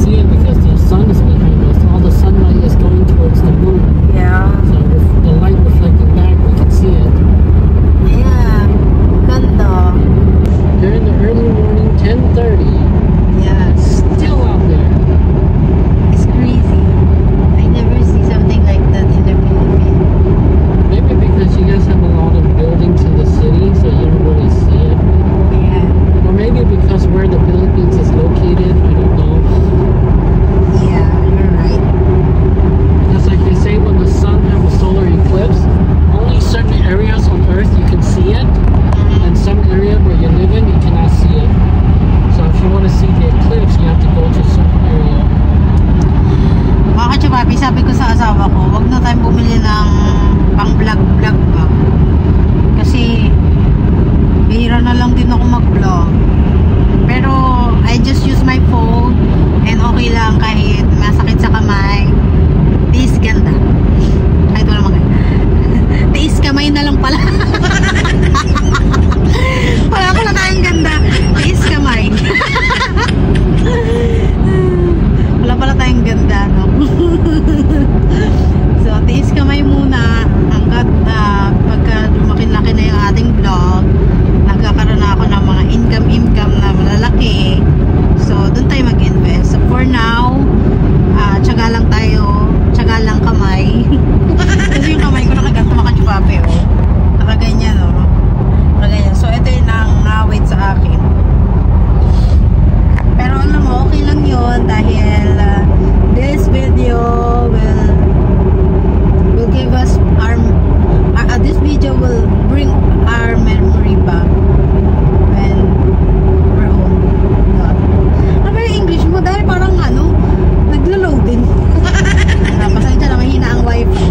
See it sabi ko sa asawa ko, wag na tayong bumili ng pang vlog-vlog ba. Kasi bihira na lang din ako mag-vlog. Pero I just use my phone and okay lang kahit masakit sa kamay. Tiis ganda. Kahit wala maganda. Tiis kamay na lang pala. Wala pala tayong ganda. Tiis kamay. Wala pala tayong ganda, no? So, tiis kamay muna hanggat pagka lumaki-laki na yung ating vlog, nagkakaroon na ako ng mga income na malalaki. So, doon tayo mag-invest. So, for now, tsaga lang tayo. Tsaga lang kamay. Kasi yung kamay ko nakaganto makachupape, oh. Nakaganyan, oh. Nakaganyan. So, ito yung nang-wait sa akin. Pero alam mo, okay lang yun dahil this video will give us our this video will bring our memory back when we're home. Ano ba yung English mo? Dahil parang ano, naglo-load din. Pasensya na, mahina ang wifi.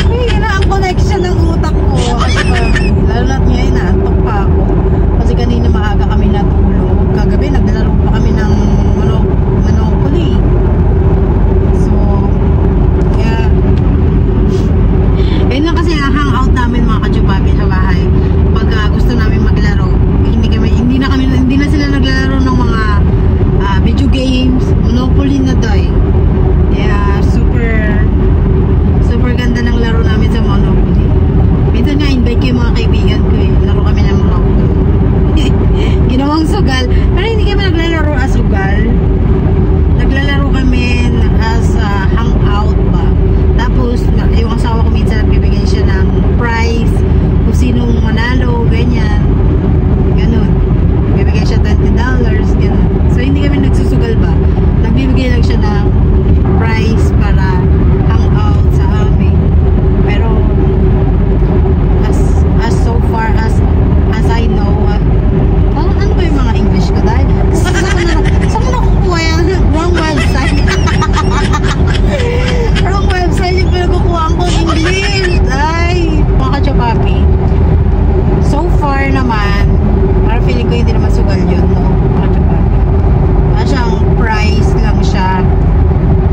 Mahina ang connection ng utak ko. Kasi lalo na't ngayon, naantok pa ako. Kasi kanina maaga kami natulog. Kagabi, naglalaro pa kami ng Monopoly. So, kaya yun lang kasi hangout namin mga kachupapi sa bahay. Pag gusto namin maglaro, hindi na sila naglalaro ng mga video games, Monopoly na doy. Kaya super ganda ng laro namin sa Monopoly. Minsan nga invite ko yung mga kaibigan ko eh. Laro kami ng Monopoly. Ginawang sugal. Pero hindi kami naglalaro as sugal. Naglalaro kami as hangout ba. Tapos yung asawa ko minsan nagbibigay siya ng prize kung sinong manalo, ganyan. Ganun. Bibigay siya $20, ganun. So hindi kami nagsusugal ba. Nagbibigay lang siya ng prize para hangout sa amin. Pero as so far as I know, ano ba yung mga English ko dahil? Saan mo nakukuha yan? Wrong website. Wrong website yung pinagkukuha ko English. Ay, mga kachupapi. So far naman, parang feeling ko hindi naman sugal yun, no? Mga kachupapi. Parang siyang price lang siya.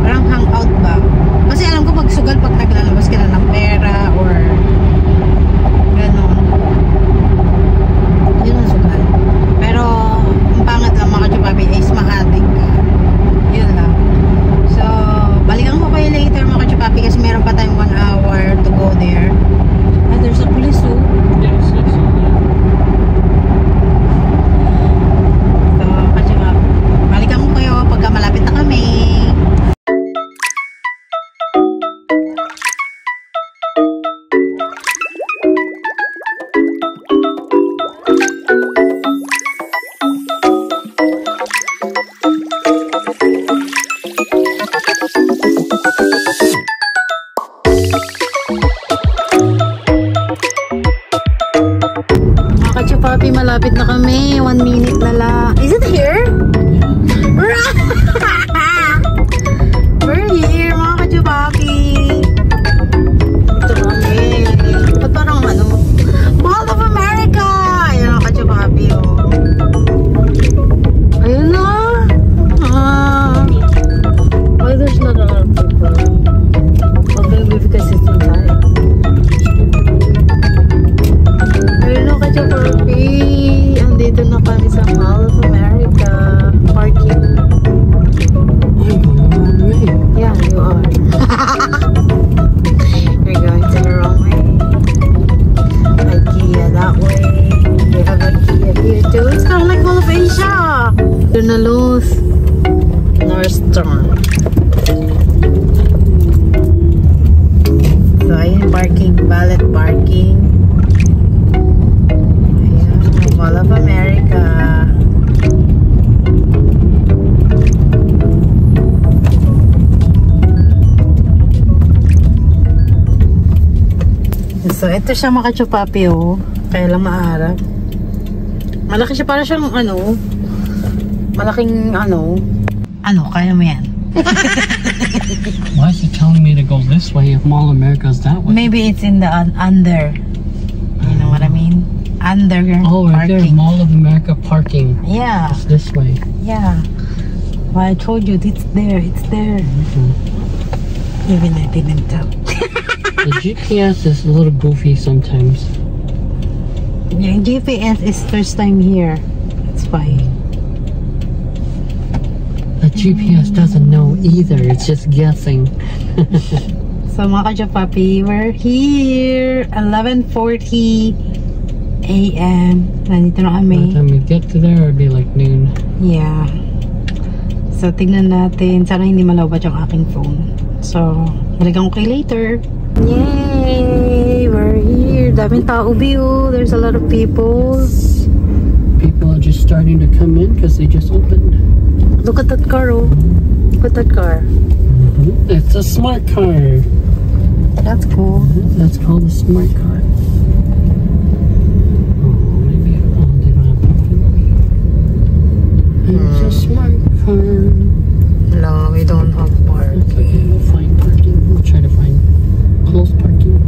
Parang hangout ba? Kasi alam ko pag sugal pag naglalabas ka na ng pera or gano'n. Yun ang sugal. Pero ang pangat lang mga kachupapi is mahating ka. Yun lang. So, balikan ko kayo later mga kachupapi kasi meron pa tayong 1 hour to go there. And there's a police too. Yes. So, kachupapi, balikan ko kayo pagka malapit na kami. Kachupapi, malapit na kami. 1 minute na lang. Is it here? We're here, mga kachupapi. Ito kami. Ba't parang ano? Mall of America! Ayan ang kachupapi, oh. Ayun na. Why there's not a lot of people? Okay, because it's inside. Kachupapi, andito na kami sa Mall of America parking. Yeah, you are. You're going to the wrong way. IKEA that way. We have IKEA here too. It's kind of like Mall of Asia. Journalist Nordstrom. So ayun, parking, valet parking. Mall of America. So, ito siya mga kachupapi, oh. Kaya lang maarap. Malaki siya, para siyang ano, malaking ano, kaya mo yan. Why is it telling me to go this way if Mall of America's that way? Maybe it's in the under. You know what I mean? Underground Oh, right there, parking. Mall of America parking. Yeah, It's this way. yeah. Well, I told you it's there. It's there. Even I didn't tell. The GPS is a little goofy sometimes. Yung GPS is first time here. That's why. The GPS doesn't know either. It's just guessing. So mga ka-papi, we're here. 11:40 a.m. Nandito na By the kami. time we get to there, it'd be like noon. Yeah. So tignan natin. Sana hindi malawbat yung aking phone. So, balikan ko kayo later. Yay! We're here. Daming tao, view. There's a lot of people. People are just starting to come in because they just opened. Look at that car, oh. Look at that car. It's a smart car. That's cool. That's called a smart car. Oh, maybe they don't have parking. It's a smart car. No, we don't have park. Okay, we'll find parking. We'll try to find close parking.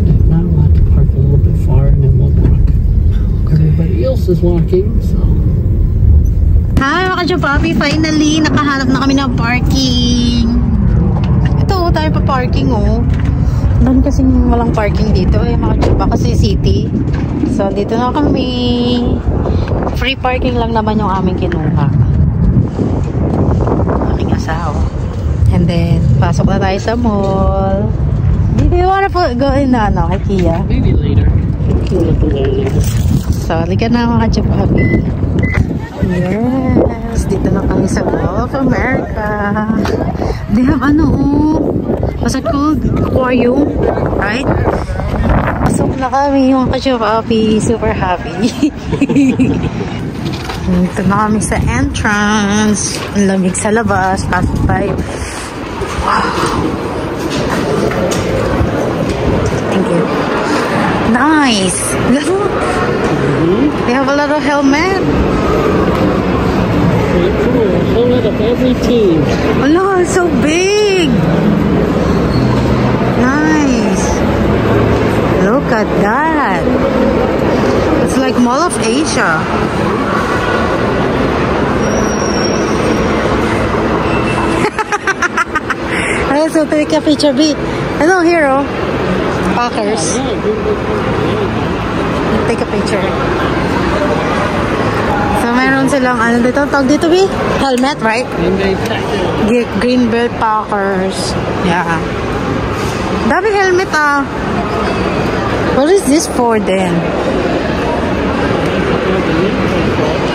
If not, we'll have to park a little bit far and then we'll walk. Everybody else is walking, so. Hi mga ka-papi, finally nakahanap na kami ng parking. Ito, tayo pa parking oh. Doon kasing walang parking dito eh mga ka-pa kasi city. So dito na kami. Free parking lang naman yung aming kinuha. Aking asawa. And then, pasok na tayo sa mall. Do you wanna go in na IKEA? Maybe later. We'll look there later. So, halika na mga ka-papi. Yes, dito na kami sa Mall of America. They have what's it called? Aquarium, right? Pasok na kami mga ka-papi. Super happy. Dito na kami sa entrance. Ang lamig sa labas. Pasok tayo. Wow. Thank you. Nice. Look. They have a lot of helmet. Pretty cool. Helmet of every team. Oh, look, it's so big. Nice. Look at that. It's like Mall of Asia. Alright, so take a picture. Hello, hero. Packers. Take a picture. So, meron silang, dito, tawag dito, helmet, right? Green Bay Packers. Yeah. Dami helmet, ah. What is this for, then?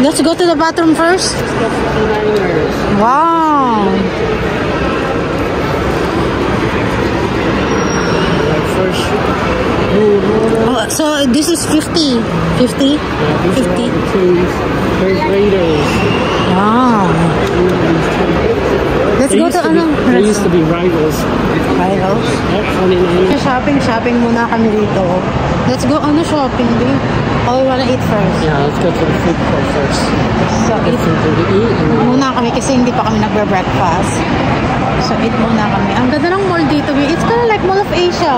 Let's go to the bathroom first. Wow. Oh, so this is 50. 50? 50. Raiders. Wow. Let's go to They used to be rivals. Rivals? Yep, 49. Shopping muna kami dito. Let's go shopping, babe. Oh, we wanna eat first. Yeah, let's go to the food court first. So, Get eat something to eat. muna kami kasi hindi pa kami nagbe-breakfast. So, eat muna kami. Ang ganda ng mall dito, babe. It's kind of like Mall of Asia.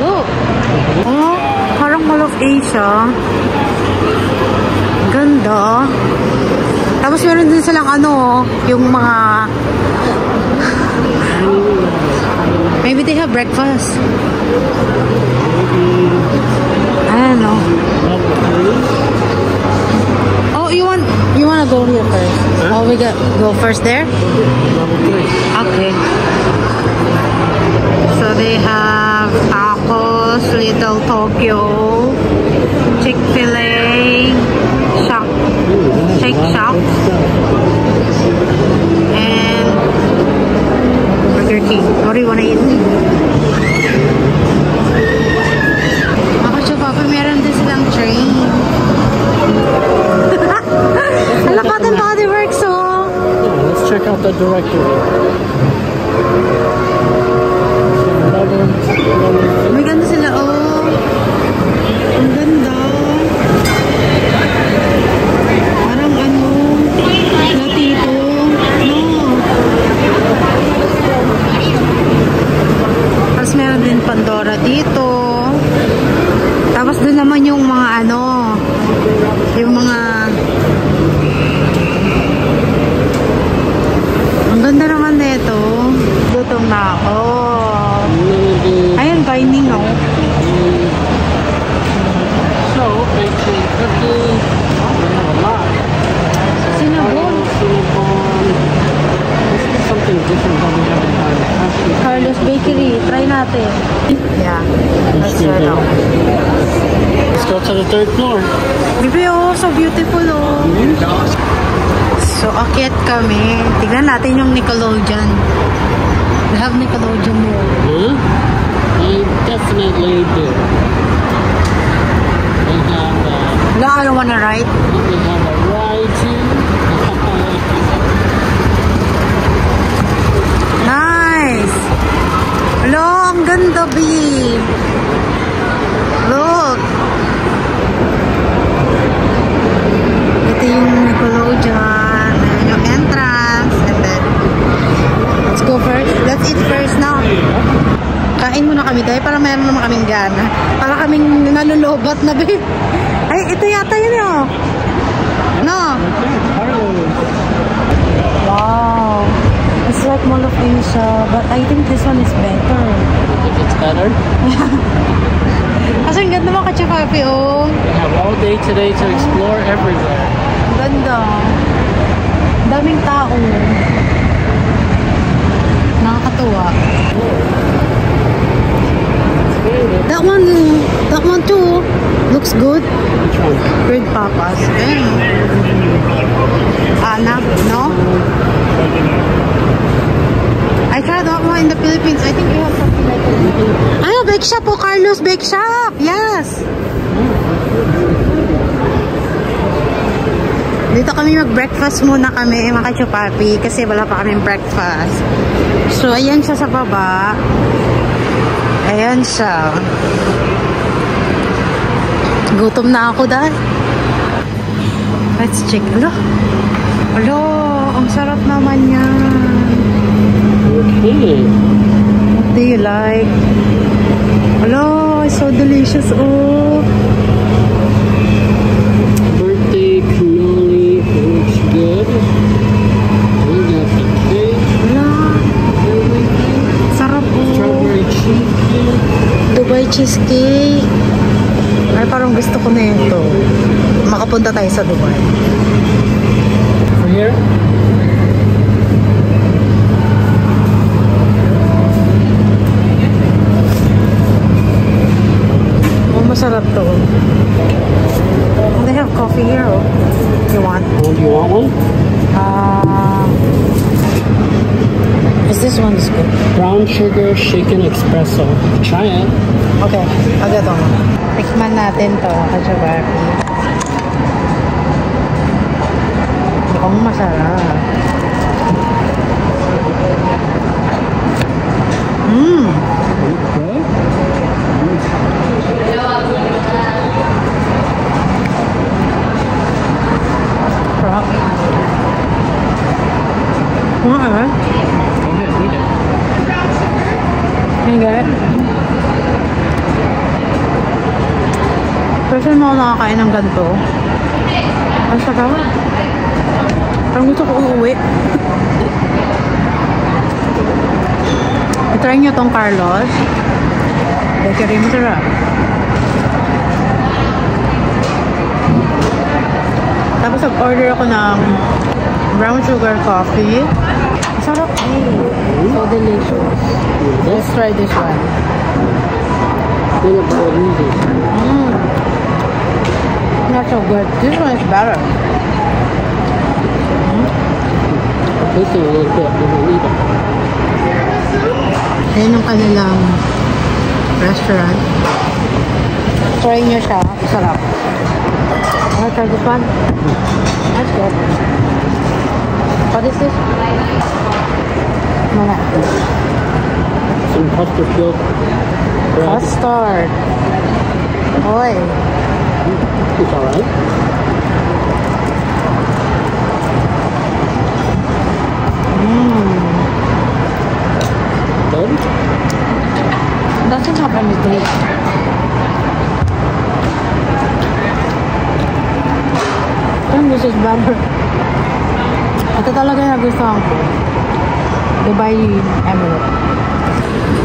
Look. Oh, parang Mall of Asia. Ganda. Tapos meron din silang yung mga maybe they have breakfast. I don't know. Oh, you wanna go here first? Huh? Oh, we go first there? Okay. So they have tacos, Little Tokyo, Chick-fil-A, Shake Shack, and Burger King. What do you wanna eat? Ako siya, Papa, meron din silang train. Hala, Cotton Body Works, oh! Yeah, let's check out the directory. May ganda sila, oh! Ang ganda! Yung mga... Ang ganda naman nito. Gutom na ako. Ayun, dining ako. So, baking cookie. Oh, we have a lot. Cinnabon. Cinnabon. This is something different than we have in our Carlos Bakery. Try natin. Yeah. Let's try now. Let's go to the 3rd floor. Bibi, oh, so beautiful, oh. So, akyat kami. Tignan natin yung Nickelodeon. They have Nickelodeon here. Huh? They definitely do. They have No, I don't wanna ride. they have a ride too. Nice! Hello, ang ganda, B. Look! Ito yung Nickelodeon. Ayan yung entrance. And then, let's go first. Let's eat first now. Kain muna kami tayo para meron naman kaming gana. Para kaming nanulobat na, babe. Ay, ito yata yun, oh. No? Wow. It's like Mall of Asia, but I think this one is better. You think it's better? Kasi ang ganda mga kachapapi, oh. We have all day today to explore everywhere. Ang ganda. Ang daming tao. Nakakatuwa. That one too, looks good. Which one? Bird papas. Ayan. Anak, no? I tried that one in the Philippines. I think you have something like that. Ano, bake shop po, Carlos, bake shop. Yes. Dito kami mag-breakfast muna kami, mga kachupapi, kasi wala pa kaming breakfast. So, ayan siya sa baba. Ayan siya. Gutom na ako dahil. Let's check. Alo. Alo, ang sarap naman yan. Okay. What do you like? Alo, it's so delicious. Oh. Birthday cannoli looks good. We got the cake. Ala, sarap po. Strawberry cheesecake. Dubai cheesecake. Ay, parang gusto ko na ito. Makapunta tayo sa Dubai. Over here. Oh, masarap to. They have coffee here, oh. You want? Oh, do you want one? Is this one is good? Brown sugar shaken espresso. Try it. Okay, I'll get one. Tikman natin to, kachabapi. Mukhang masarap. Okay. Sarap. What? Can you get it? Kasi mo nakakain ng ganito. Ang sarap. Parang gusto ko uuwi. I-try nyo tong Carlos. Bakery, masarap. Tapos nag-order ako ng brown sugar coffee. Masarap eh. So delicious. Let's try this one. Peanut butter easy. Not so good. This one is better. Tasting a little bit. We don't need it. Ayan yung kanilang restaurant. Try nyo siya. Masarap. I'll try this one. That's good. What is this? Mana? Some custard milk. Custard. Oy. It's alright. Good? Doesn't have any taste. this is better. Ito talaga yung nagustuhan ko. Dubai Emirates.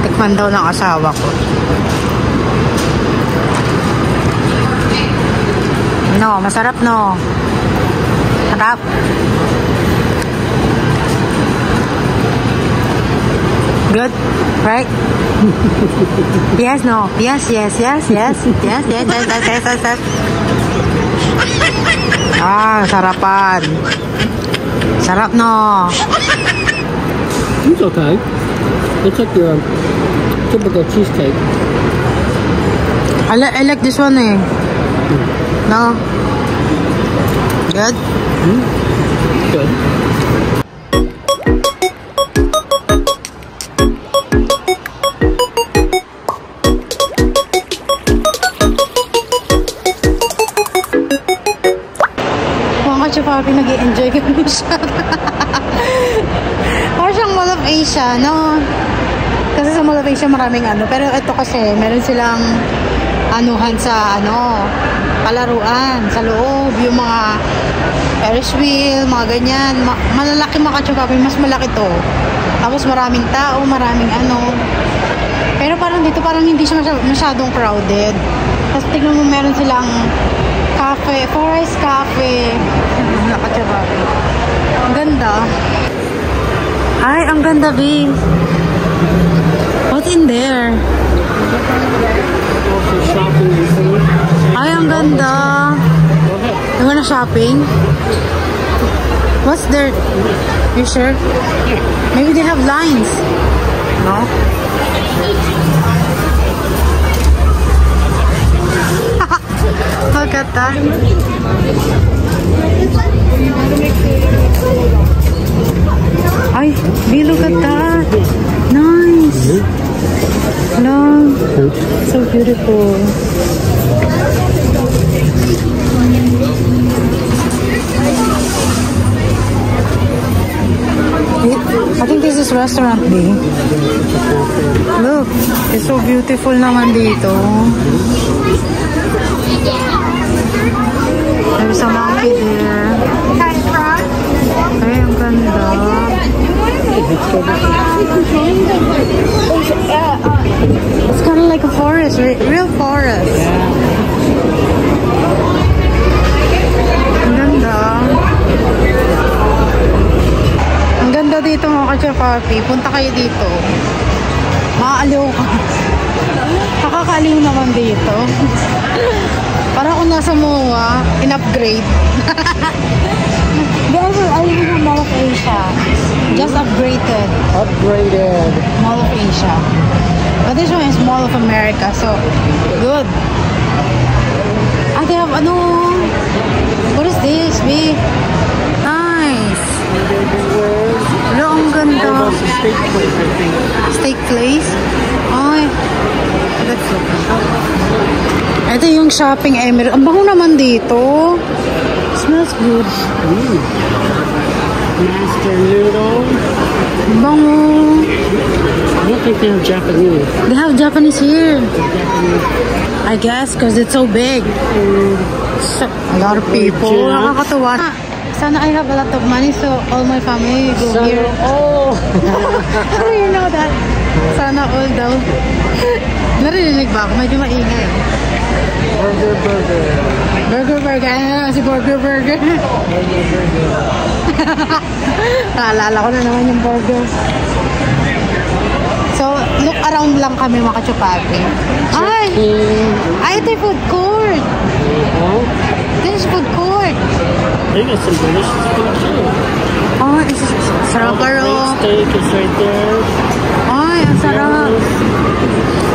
Tikman daw ng asawa ko. No, masarap no. Sarap. Good, right? Yes, no. Yes. Ah, sarapan. Sarap no. It's okay. It's like your typical cheesecake. I like this one eh. No. Good? Good. Papi, nag-i-enjoy ka siya. Parang siyang Mall of Asia, no? Kasi sa Mall of Asia maraming ano. Pero ito kasi, meron silang anuhan sa palaruan sa loob. Yung mga Ferris wheel, mga ganyan. Malalaki mga kachupapi, mas malaki to. Tapos maraming tao, maraming ano. Pero parang dito, parang hindi siya masyadong crowded. Tapos tignan mo, meron silang cafe, Forest Cafe. Nakachababi. Ang ganda. Ay, ang ganda, B. What's in there? Ay, ang ganda. You wanna shopping? What's there? You sure? Maybe they have lines. No? Look at that. Ay, look at that. Nice. No. So beautiful. I think this is restaurant B. Look, it's so beautiful naman dito. There's a monkey there. Ay, ang ganda. It's kind of like a forest, real forest. Ang ganda. Ang ganda dito mga kachapapi. Punta kayo dito. Maaaliw ka. Nakakaaliw naman dito. Parang kung nasa MOA, in-upgrade. I live in Mall of Asia. Just upgraded. Upgraded. Mall of Asia. But this one is Mall of America, so good. Ah, they have ano? What is this, B? Nice. Hello, ang ganda. Steak place, I think. Steak place? Ay. Let's look. Ito yung shopping Emirates. Ang bango naman dito. Smells good. Master noodle. Ang bango. I don't think they have Japanese. They have Japanese here. I guess because it's so big. So, a lot of people. Nakakatawa. Sana I have a lot of money so all my family go here. Oh! How do you know that? Sana all daw. Narinig ba ako? Medyo maingay. Burger. Ano si Burger? Naalala ko na naman yung burger. So, look around lang kami mga kachupapi. Ay, ito yung food court. This is food court. They got some delicious food too. Oh, this is sarap. Steak is right there. Ay, ang sarap.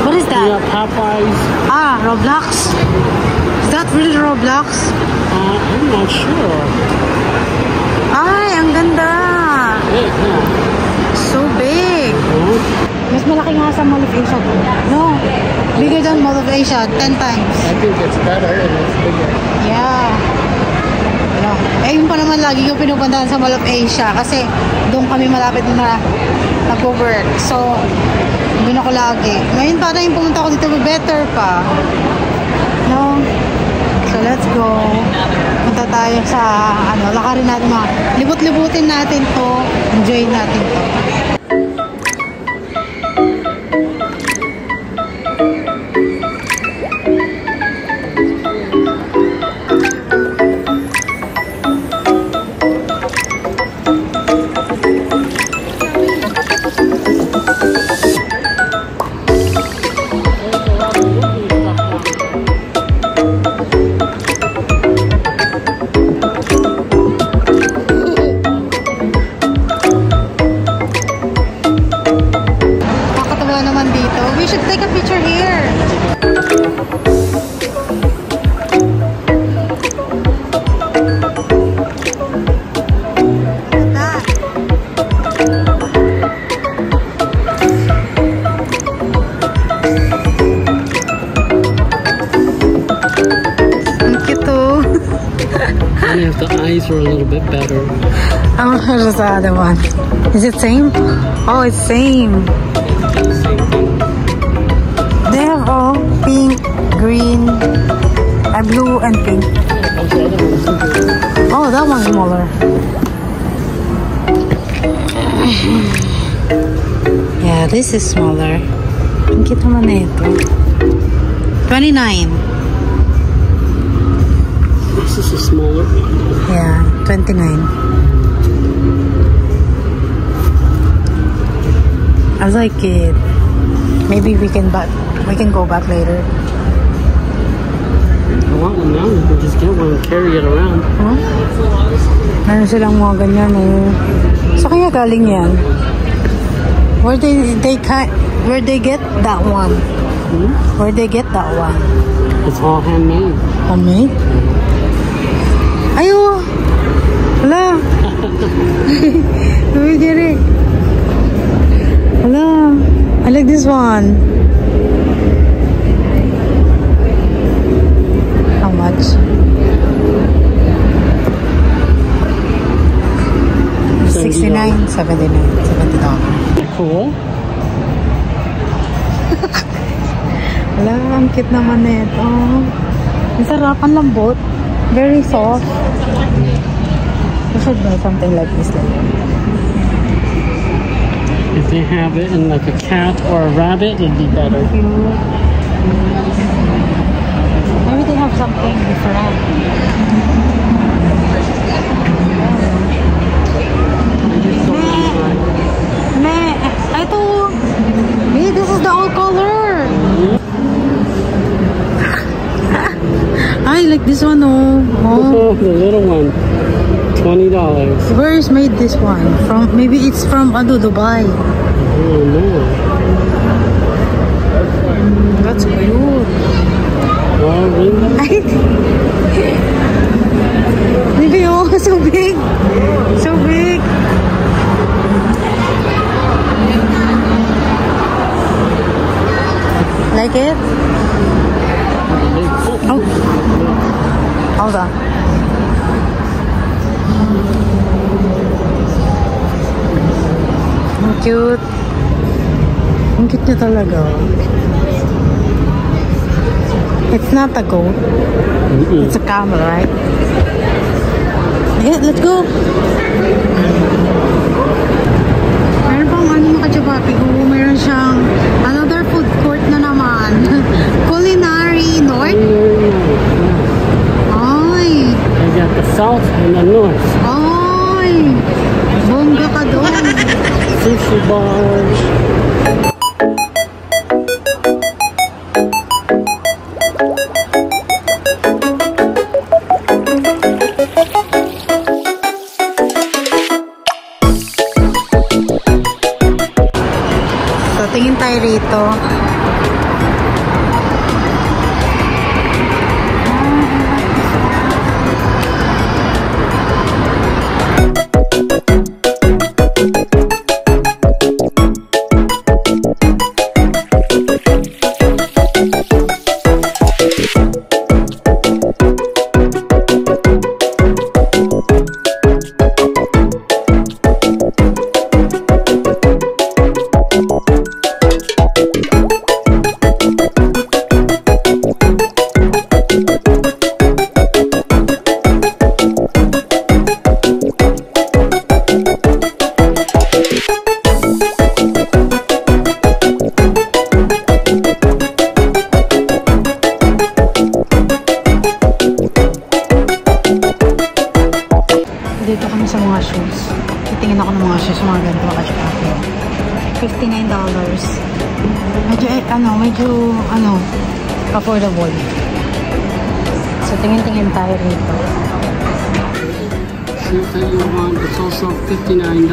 What is that? Yeah, Popeyes. Ah, Roblox. Is that really Roblox? I'm not sure. Ay, ang ganda. Yeah. So big. Mas malaki nga sa Mall of Asia. No, bigger than Mall of Asia, 10 times. I think it's better and it's bigger. Yeah. No. Eh, yun pa naman lagi yung pinupuntahan sa Mall of Asia kasi doon kami malapit na nag-work. So, doon ako lagi. Ngayon parang yung pumunta ko dito, better pa. No? So, let's go. Punta tayo sa, ano, lakarin natin mga, libut-libutin natin to. Enjoy natin to. We should take a picture here. Look at that. Ang cute too. And if the eyes were a little bit better. Oh, there's the other one. Is it same? Oh, it's same. They have all pink, green, blue, and pink. Oh, that one's smaller. Yeah, this is smaller. Ang cute naman na ito. 29. This is a smaller one. Yeah, 29. I like it. Maybe we can go back later. I want one now. You can just get one and carry it around. Huh? Meron silang mga ganyan eh. So kaya galing yan? Where they get that one? Hmm? Where they get that one? It's all handmade. Homemade? Ayo! Wala! Let me get it. Wala! I like this one. How much? 69, 79, $70. Cool. Wala, ang cute naman nito. Ang sarap, ang lambot. Very soft. We should buy something like this later. If they have it in like a cat or a rabbit, it'd be better. Maybe they have something different. Ito. Hey, this is the old color. I like this one. Oh, The little one. $20. Where is made this one? From? Maybe it's from Dubai. Oh no. That's cute. Oh really? Maybe so big. So big. Like it? Oh. Hold on. Ang cute. Ang cute niya talaga. It's not a goat. It's a camel, right? Yeah, let's go. Meron pang ano makachapapi. Oo, meron siyang another food court na naman. Culinary North. Ay. They got the south and the north. Ay. Bongga ka doon. Sushi bars. So, tingin tayo rito. dito kami sa mga shoes. Titingin ako ng mga shoes, mga ganito kasi ako. $59. Medyo affordable. So, tingin-tingin tayo rito. That you want, it's also $59.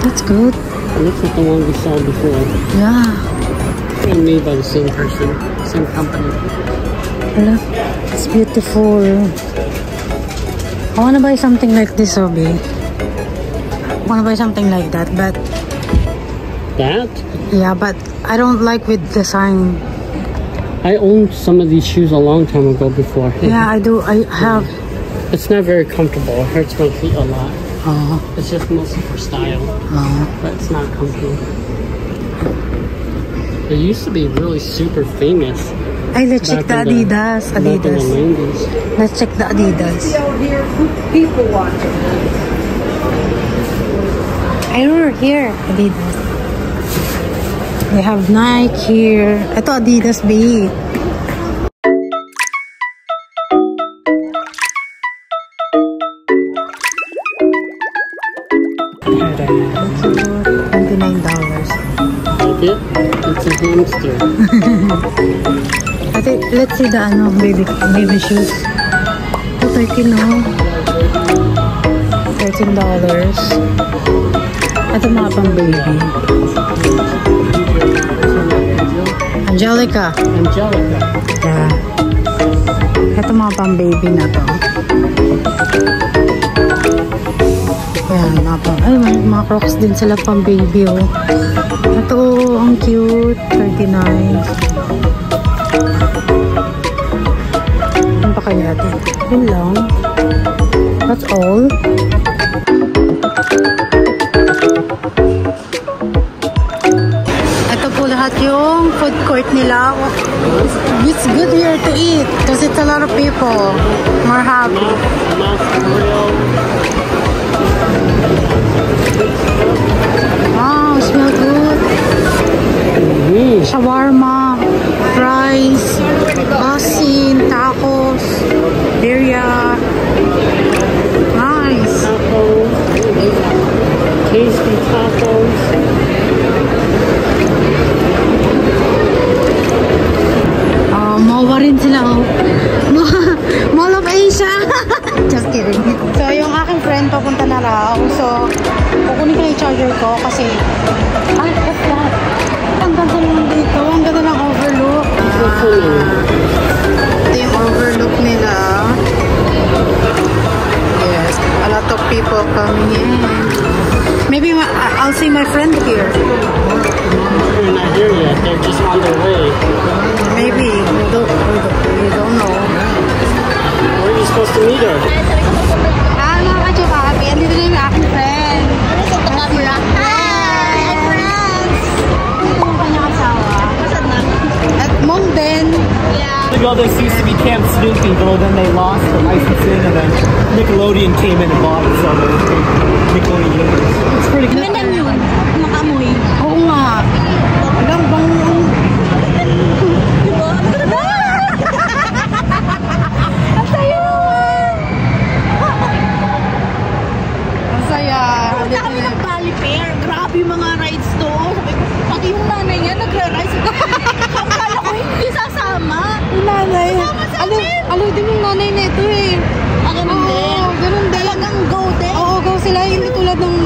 That's good. And looks like the one we saw before. Yeah. And made by the same person, same company. Look, it's beautiful. I wanna buy something like this, Obi. I wanna buy something like that, but That? yeah, but I don't like with design. I owned some of these shoes a long time ago before. Yeah, I do. I have. It's not very comfortable. It hurts my feet a lot. Oh, It's just mostly for style, but it's not comfortable. They used to be really super famous. Hey, let's check the back in Adidas. back in the Adidas. 90s. Let's check the Adidas. People watching. I remember here, Adidas. We have Nike here. Ito Adidas B. $29. Like it? It's a hamster. I think, let's see the baby shoes. Oh, $13. Ito mga pang baby. Angelica. Angelica. Yeah. Ito mga pang baby na to. Ayan, ay, mga Crocs din sila pang baby, oh. Ito, ang cute. $39. Ano pa kaya ito? Yun lang. That's all. Ito po lahat yung food court nila. It's good here to eat because it's a lot of people. More happy. Wow, smell good. Shawarma, fries, basin, tacos, birria. Nice. Tacos. Tasty tacos. Mawa rin sila, oh. Mall of Asia. Just kidding. So, yung aking friend papunta na raw. So, kukunin ko yung charger ko kasi what's that? Ang ganda naman dito. Ang ganda ng overlook. Ito yung overlook nila. Yes. A lot of people coming in. Maybe I'll see my friend here. They're not here yet. They're just on their way. Maybe. We don't know. Where are you supposed to meet her? Mga kachukabi, andito na yung aking friend. Hi! Friends! Ito yung kanyang asawa. At mom din. To go, this used to be Camp Snoopy, but then they lost the licensing, and then Nickelodeon came in and bought it, so Nickelodeon Universe. It's pretty good. Ganyan yun. Makamoy. Oo nga. Alam bang... Ang sayo! Ang saya. Punta kami ng Bali Fair. Grabe yung mga rides to. Sabi ko, pati yung nanay niya nagra-rides. Akala ko hindi sasama. Yung nanay. Kasama sa amin. Alaw din yung nanay na ito eh. Ganun din. Oo, ganun din. Talagang go din. Oo, go sila. Hindi tulad ng...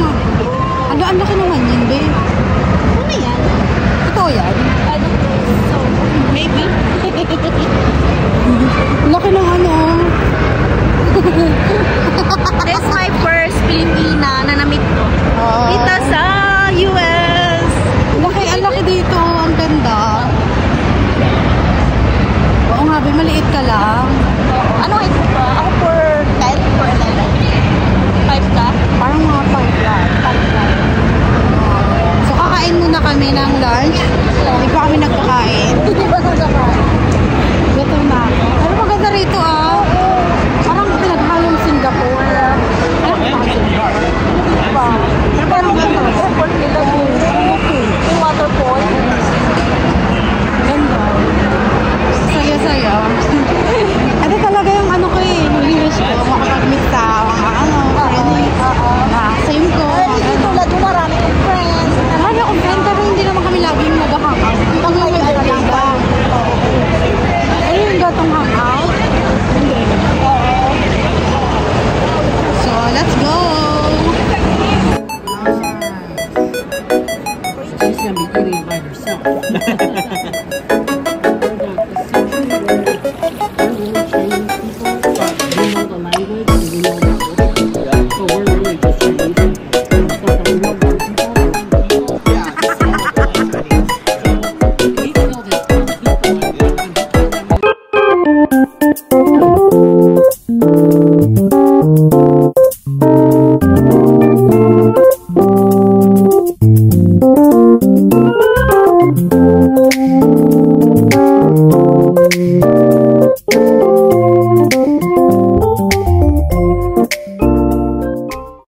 Ang laki naman yun, babe. Ano yan? Ito yan. Ano? So, maybe. Laki ng ano. This is my first Filipina na na-meet ko. Dito sa US. Ang laki dito. Ang ganda. Oo nga, babe. Maliit ka lang. Ano height mo ba? Ako